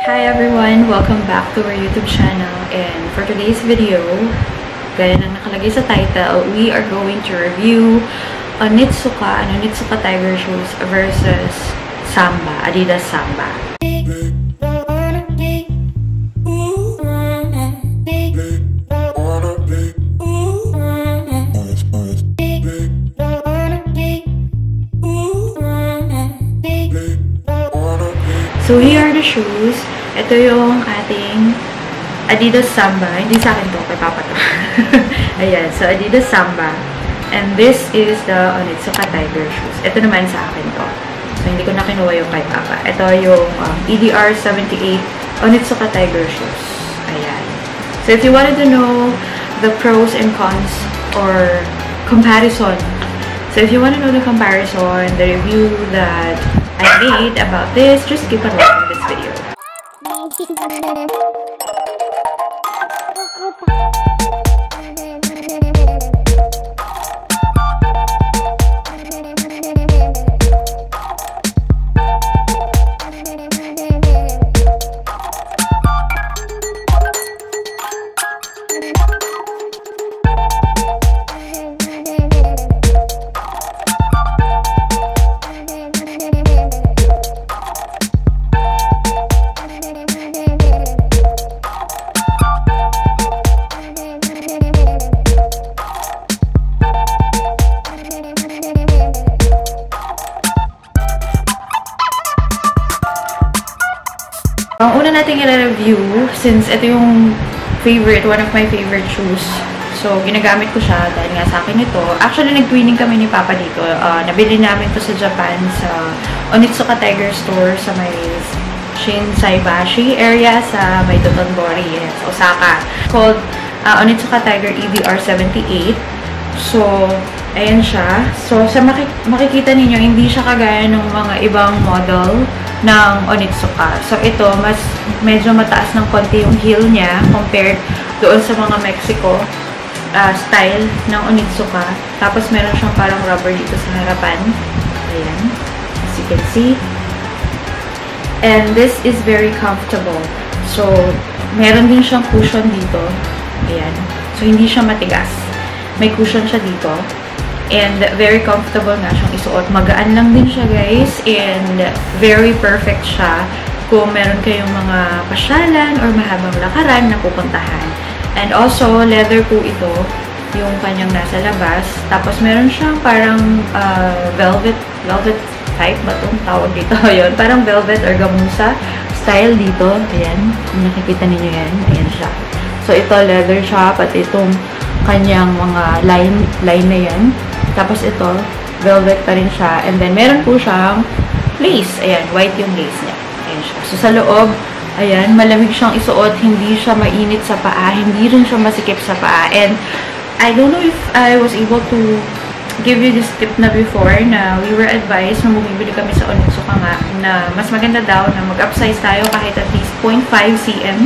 Hi everyone! Welcome back to our YouTube channel, and for today's video, gaya ng nakalagay sa title, we are going to review Onitsuka Tiger shoes versus Samba, Adidas Samba. So here are the shoes. Ito yung ating Adidas Samba. Hindi sa akin to, kay Papa to. Ayan, so Adidas Samba. And this is the Onitsuka Tiger shoes. Ito naman sa akin to. So hindi ko na kinuha yung kay Papa. Ito yung EDR 78 Onitsuka Tiger shoes. Ayan. So if you wanted to know the pros and cons or comparison. So if you want to know the comparison, the review that I made about this, just keep on watching this video. Ang una nating i-review, since ito yung one of my favorite shoes. So, ginagamit ko siya dahil nga sa akin ito. Actually, nag-twinning kami ni Papa dito. Nabili namin to sa Japan, sa Onitsuka Tiger store sa may Shinsaibashi area sa may Dotonbori, sa Osaka. Called Onitsuka Tiger EDR 78. So, ayan siya. So, sa makikita ninyo, hindi siya kagaya ng mga ibang model ng Onitsuka. So, ito, medyo mataas ng konti yung heel niya compared doon sa mga Mexico style ng Onitsuka. Tapos, meron siyang parang rubber dito sa harapan. Ayan. As you can see. And this is very comfortable. So, meron din siyang cushion dito. Ayan. So, hindi siya matigas. May cushion siya dito. And very comfortable nga siyang isuot. Magaan lang din siya, guys. And very perfect siya kung meron kayong mga pasyalan or mahabang lakaran na pupuntahan. And also, leather po ito, yung kanyang nasa labas. Tapos, meron siyang parang velvet type ba itong tawag dito? Yun, parang velvet or gamusa style dito. Ayan. Kung nakikita ninyo yan, ayan siya. So, ito, leather siya. Pati itong kanyang mga line na yan. Tapos ito, velvet pa rin siya. And then, meron po siyang lace. Ayan, white yung lace niya. Ayan siya. So, sa loob, ayan, malamig siyang isuot. Hindi siya mainit sa paa. Hindi rin siya masikip sa paa. And, I don't know if I was able to give you this tip na before na we were advised na bumibili kami sa Onitsuka nga na mas maganda daw na mag-upsize tayo kahit at least 0.5 cm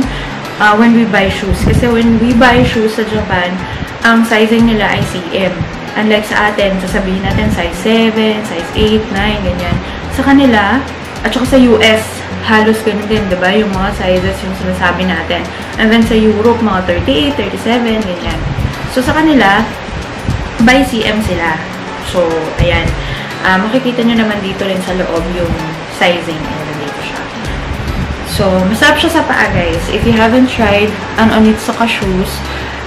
when we buy shoes. Kasi when we buy shoes sa Japan, ang sizing nila ay cm. Unlike sa atin, sasabihin natin size 7, size 8, 9, ganyan. Sa kanila, at saka sa US, halos ganun din, diba? Yung mga sizes yung sinasabi natin. And then sa Europe, mga 38, 37, ganyan. So sa kanila, by cm sila. So, ayan. Makikita nyo naman dito rin sa loob yung sizing. Ayan, dito siya. So, masarap siya sa paa, guys. If you haven't tried an Onitsuka shoes,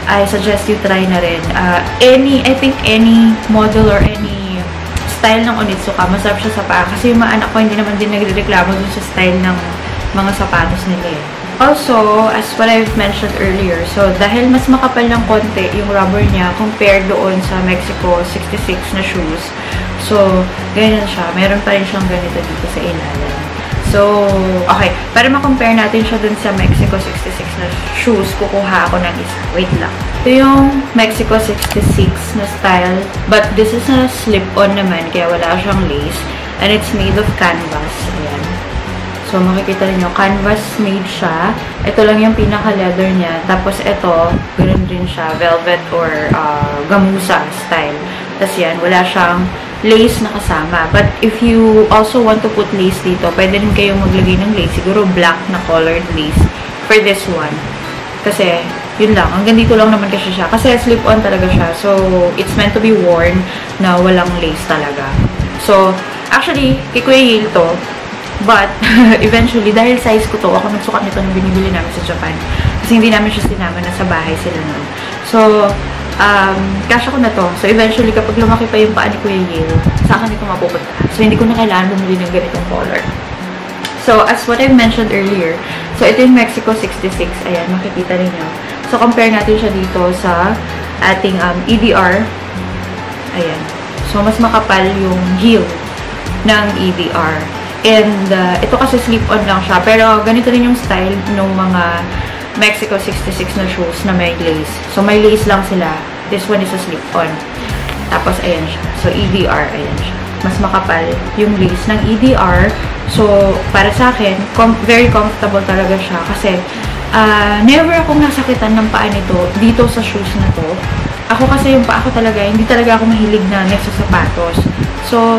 I suggest you try na rin. I think any model or any style ng Onitsuka, masarap siya sa paa. Kasi yung mga anak ko, hindi naman din nagreklamo dun sa style ng mga sapatos nila eh. Also, as what I've mentioned earlier, so dahil mas makapal ng konti yung rubber niya compared doon sa Mexico 66 na shoes, so, ganyan siya. Meron pa rin siyang ganito dito sa ilalim. So, okay. Para ma-compare natin siya dun sa Mexico 66 na shoes, kukuha ako ng isa. Wait lang. Ito yung Mexico 66 na style. But this is a slip-on naman, kaya wala siyang lace. And it's made of canvas. Ayan. So, makikita rin nyo, canvas made siya. Ito lang yung pinaka-leather niya. Tapos, ito, ganoon din siya, velvet or gamusa style. Tapos yan, wala siyang lace na kasama. But if you also want to put lace dito, pwede rin kayong maglagay ng lace. Siguro black na colored lace for this one. Kasi, yun lang. Hanggang dito lang naman kasi siya. Kasi slip-on talaga siya. So, it's meant to be worn na walang lace talaga. So, actually, kay Kuya Yale to. But, eventually, dahil size ko to, ako nagsukat nito nung binibili namin sa Japan. Kasi hindi namin siya sinama, nasa bahay sila nun. So, kasha ko na to. So, eventually, kapag lumaki pa yung paa ni Kuya Yale, sa akin ito mapupunta. So, hindi ko na kailangan bumili ng ganitong color. So, as what I mentioned earlier, so, ito yung Mexico 66. Ayan, makikita ninyo. So, compare natin siya dito sa ating EDR. Ayan. So, mas makapal yung heel ng EDR. And, ito kasi slip-on lang siya. Pero, ganito rin yung style ng mga Mexico 66 na shoes na may lace. So, may lace lang sila. This one is a slip-on. Tapos, ayan siya. So, EDR, ayan siya. Mas makapal yung lace ng EDR. So, para sa akin, very comfortable talaga siya. Kasi, never akong nasakitan ng paa nito dito sa shoes na to. Ako kasi yung paa ko talaga, hindi talaga ako mahilig na nagsasapatos. So,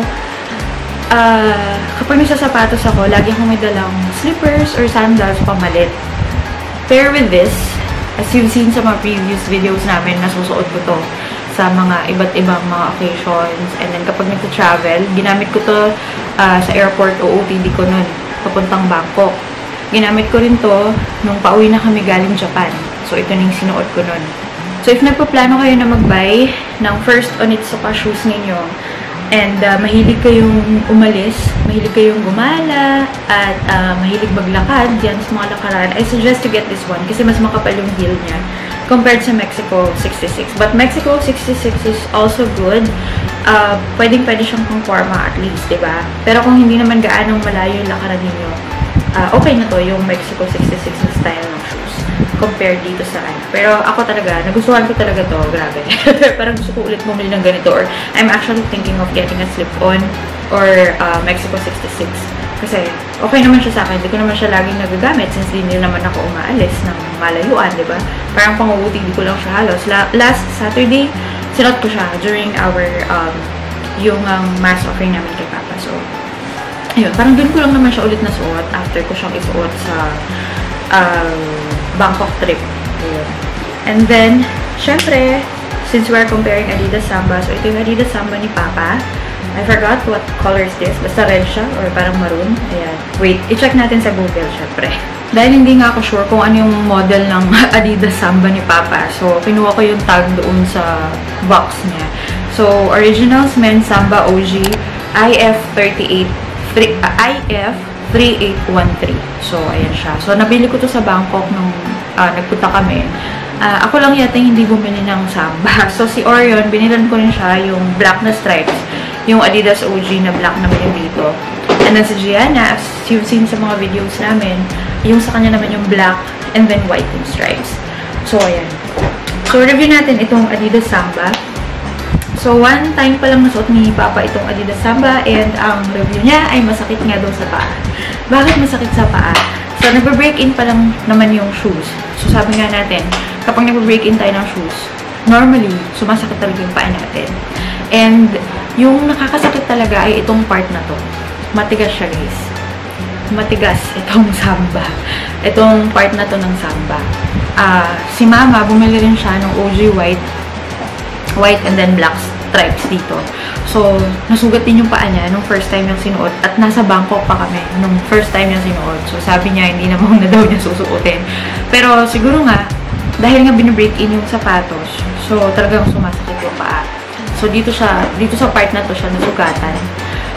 kapag nagsasapatos ako, lagi akong may dalang slippers or sandals pamalit. Pair with this, as you've seen sa mga previous videos namin, nasusuot ko to sa mga iba't ibang mga occasions. And then, kapag nagta-travel, ginamit ko to sa airport o OTD ko nun, papuntang Bangkok. Ginamit ko rin to nung pauwi na kami galing Japan. So, ito na yung sinuot ko nun. So, if nagpaplano kayo na mag-buy ng first Onitsuka shoes ninyo, and mahilig kayong umalis, mahilig kayong gumala, at mahilig maglakad dyan sa mga lakaran, I suggest to get this one kasi mas makapal yung heel niya compared sa Mexico 66. But Mexico 66 is also good. Pwede siyang pang forma at least, diba? Pero kung hindi naman gaanong malayo yung lakaran ninyo, okay na to yung Mexico 66 na style ng shoes compared dito sa ano. Pero ako talaga, nagustuhan ko talaga to, grabe. Parang gusto ko ulit bumili ng ganito, or I'm actually thinking of getting a slip-on or Mexico 66. Kasi okay naman siya sa akin, hindi ko naman siya laging nagagamit since hindi naman ako umaalis ng malayuan, di ba? Parang pangubuti, di ko lang siya halos. Last Saturday, sinot ko siya during our yung mass offering namin kay Papa. So, ayun, parang dun ko lang naman siya ulit nasuot after ko siyang isuot sa Bangkok trip. Ayun. And then, syempre, since we're comparing Adidas Samba, so ito yung Adidas Samba ni Papa. I forgot what color is this. Basta red siya or parang maroon. Ayan. Wait, i-check natin sa Google, syempre. Dahil hindi nga ako sure kung ano yung model ng Adidas Samba ni Papa. So, kinuha ko yung tag doon sa box niya. So, Originals Men's Samba OG IF38 IF3813. So, ayan siya. So, nabili ko to sa Bangkok nung nagpunta kami. Ako lang yata hindi bumili ng Samba. So, si Orion, binilan ko rin siya yung black na stripes. Yung Adidas OG na black naman yung dito. And then si Gianna, as you've seen sa mga videos namin, yung sa kanya naman yung black and then white yung stripes. So, ayan. So, review natin itong Adidas Samba. So, one time pa lang nasuot ni Papa itong Adidas Samba and ang review niya ay masakit nga daw sa paa. Bakit masakit sa paa? So, nagbe-break-in pa lang naman yung shoes. So, sabi nga natin, kapag nagbe-break-in tayo ng shoes, normally, sumasakit talaga yung paa natin. And, yung nakakasakit talaga ay itong part na to. Matigas siya, guys. Matigas itong Samba. Itong part na to ng Samba. Si Mama, bumili rin siya ng OG white and then black stripes dito. So, nasugat din yung paa niya nung first time niyang sinuot. At nasa Bangkok pa kami nung first time niyang sinuot. So, sabi niya, hindi naman na daw niya susuotin. Pero, siguro nga, dahil nga binibreak in yung sapatos, so, talagang sumasakit yung paa. So, dito sa part na to siya nasugatan.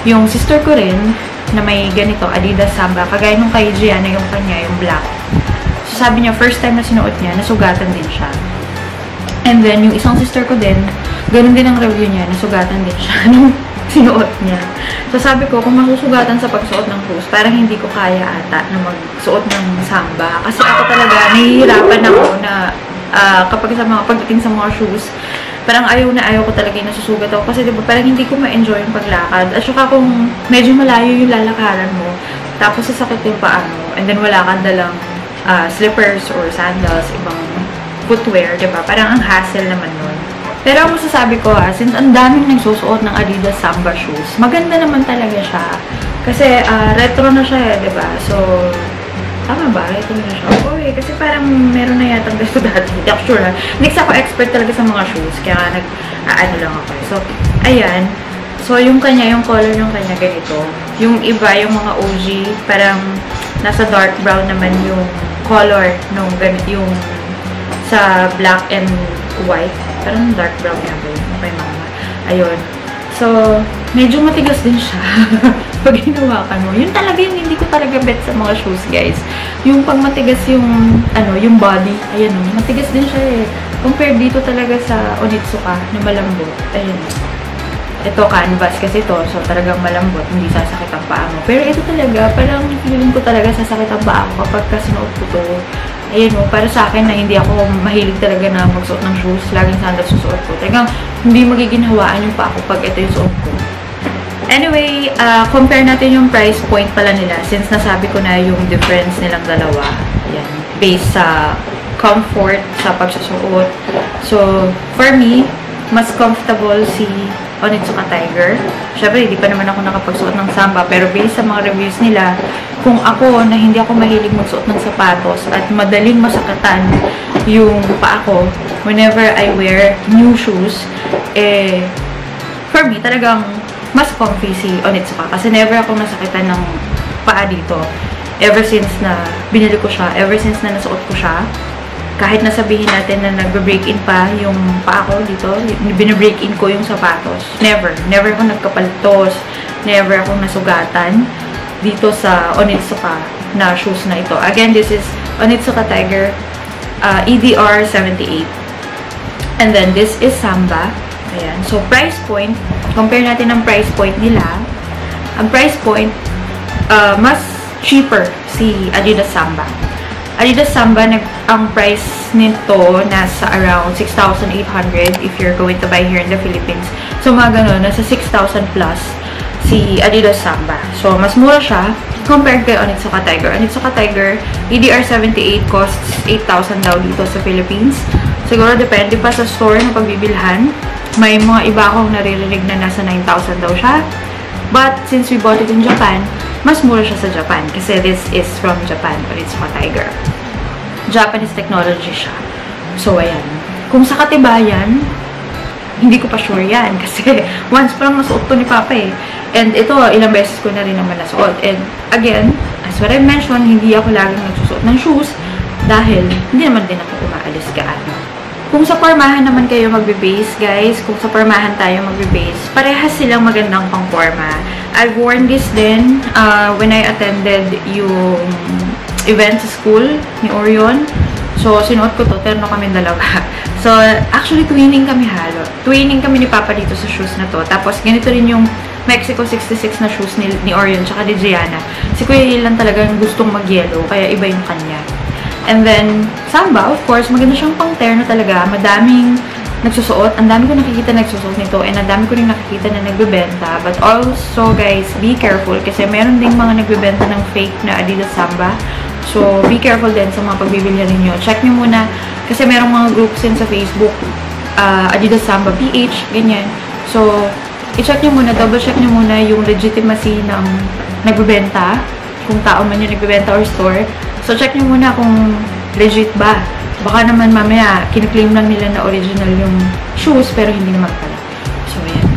Yung sister ko rin, na may ganito, Adidas Samba, kagaya nung kay Gianna yung kanya, yung black. So, sabi niya, first time na sinuot niya, nasugatan din siya. And then, yung isang sister ko din, ganun din ang review niya, nasugatan din siya nung sinuot niya. So, sabi ko, kung masusugatan sa pagsuot ng shoes, parang hindi ko kaya ata na magsuot ng Samba. Kasi ako talaga, nahihirapan ako na kapag pagdating sa mga shoes, parang ayaw ko talaga yung nasusugat ako. Kasi diba, parang hindi ko ma-enjoy yung paglakad. At saka kung medyo malayo yung lalakaran mo, tapos sasakit yung paa mo, and then wala kang dalang slippers or sandals, ibang footwear, diba? Parang ang hassle naman nun. Pero ang masasabi ko since ang daming nagsusuot ng Adidas Samba shoes, maganda naman talaga siya. Kasi retro na siya, diba? So, tama ba? Retro na siya. Okay, kasi parang meron na yatang gusto dati. Hindi ako sure ha. Hindi kasi ako expert talaga sa mga shoes. Kaya nag-ano lang ako. So, ayan. So, yung kanya, yung color yung kanya ganito. Yung iba, yung mga OG, parang nasa dark brown naman yung color nung ganito, yung sa black and white. Parang dark brown yan ba yun? Okay, mama. Ayun. So, medyo matigas din siya. Pag hinawakan mo. Yun talaga yung hindi ko talaga bet sa mga shoes, guys. Yung pag matigas yung, yung body. Ayan o. Matigas din siya eh. Compared dito talaga sa Onitsuka na malambot. Ayan. Ito, canvas kasi ito. So, talagang malambot. Hindi sasakit ang paa mo. Pero ito talaga, parang feeling ko talaga sasakit ang paa ko kapag kasinuot ko to. Ayan mo, para sa akin na hindi ako mahilig talaga na magsuot ng shoes. Laging sandals susuot ko. Talagang hindi magiginhawaan yung paa ko pag ito yung suot ko. Anyway, compare natin yung price point pala nila. Since nasabi ko na yung difference nilang dalawa. Ayan. Based sa comfort, sa pagsusuot. So, for me, mas comfortable si Onitsuka Tiger. Syempre, hindi pa naman ako nakapagsuot ng Samba. Pero based sa mga reviews nila, kung ako na hindi ako mahilig magsuot ng sapatos at madaling masakatan yung paa ko whenever I wear new shoes, for me, talagang mas comfy si Onitsuka. Kasi never ako nasakitan ng paa dito. Ever since na binili ko siya, ever since na nasuot ko siya, kahit nasabihin natin na nagbe-break-in pa yung paa ko dito, binibreak-in ko yung sapatos. Never. Never ako nagkapaltos. Never akong nasugatan dito sa Onitsuka na shoes na ito. Again, this is Onitsuka Tiger EDR 78. And then, this is Samba. Ayan. So, price point, compare natin ang price point nila. Ang price point, mas cheaper si Adidas Samba. Adidas Samba, ang price nito nasa around 6,800 if you're going to buy here in the Philippines. So, mga ganun, nasa 6,000 plus si Adidas Samba. So, mas mura siya compared kay Onitsuka Tiger. Onitsuka Tiger, EDR 78 costs 8,000 daw dito sa Philippines. Siguro, depende pa sa store na pagbibilhan. May mga iba akong naririnig na nasa 9,000 daw siya. But, since we bought it in Japan, mas mura siya sa Japan. Kasi this is from Japan, Onitsuka Tiger. Japanese technology siya. So, ayan. Kung sa katibayan, hindi ko pa sure yan. Kasi, once pa lang nasuot to ni Papa eh. And ito, ilang beses ko na rin naman nasuot. And, again, as what I mentioned, hindi ako laging nagsusuot ng shoes. Dahil, hindi naman din ako umaalis gaano. Kung sa pormahan naman kayo magbe-base, guys, kung sa pormahan tayo magbe-base, parehas silang magandang pang-porma. I've worn this din when I attended yung event sa school ni Orion. So, sinuot ko to. Terno kami dalawa. So, actually, twinning kami halo. Twinning kami ni Papa dito sa shoes na to. Tapos, ganito rin yung Mexico 66 na shoes ni Orion tsaka ni Gianna. Si Kuya Ilan talagang gustong mag-yellow, kaya iba yung kanya. And then, Samba, of course, maganda siyang pang-terno talaga. Madaming nagsusuot. Ang dami ko nakikita nagsusuot nito. And ang dami ko rin nakikita na nagbebenta. But also, guys, be careful. Kasi meron ding mga nagbebenta ng fake na Adidas Samba. So, be careful din sa mga pagbibilhan ninyo. Check nyo muna. Kasi merong mga groups din sa Facebook. Adidas Samba PH, ganyan. So, i-check nyo muna. Double-check nyo muna yung legitimacy ng nagbebenta. Kung tao man yung nagbebenta or store. So, check nyo muna kung legit ba. Baka naman mamaya, kiniklaim lang nila na original yung shoes, pero hindi naman pala. So, yan.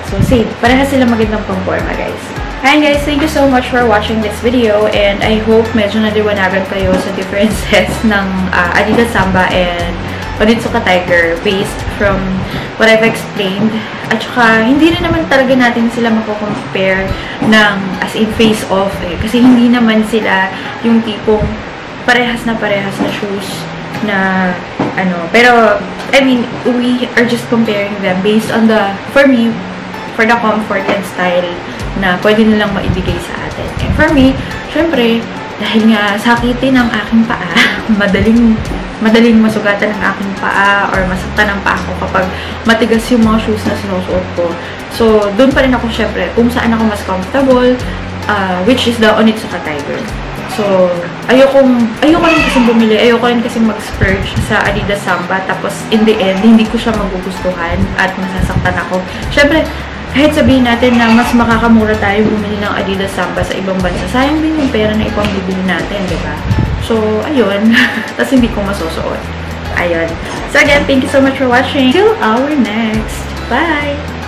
So, same. Parehas sila magandang pang-forma, guys. And guys, thank you so much for watching this video. And I hope medyo naliwanagan kayo sa differences ng Adidas Samba and Onitsuka Tiger based from what I've explained. At saka, hindi rin naman talaga natin sila mako-compare ng as in face-off eh. Kasi hindi naman sila yung tipong parehas na shoes na ano. Pero, I mean, we are just comparing them based on the, for me, for the comfort and style na pwede nilang maibigay sa atin. And for me, syempre, dahil nga sakitin ang aking paa, madaling masugatan ang aking paa or masaktan ang paa ko kapag matigas yung mga shoes na sinusuot ko. So, doon pa rin ako syempre kung saan ako mas comfortable, which is the Onitsuka Tiger. So, ayoko rin kasi bumili. Ayoko rin kasi mag-splurge sa Adidas Samba. Tapos, in the end, hindi ko siya magugustuhan at masasaktan ako. Syempre, kahit sabihin natin na mas makakamura tayo bumili ng Adidas Samba sa ibang bansa, sayang din yung pera na ipambibili natin, di ba? So, ayun. Tapos, hindi ko masusuot. Ayun. So, again, thank you so much for watching. Till our next. Bye!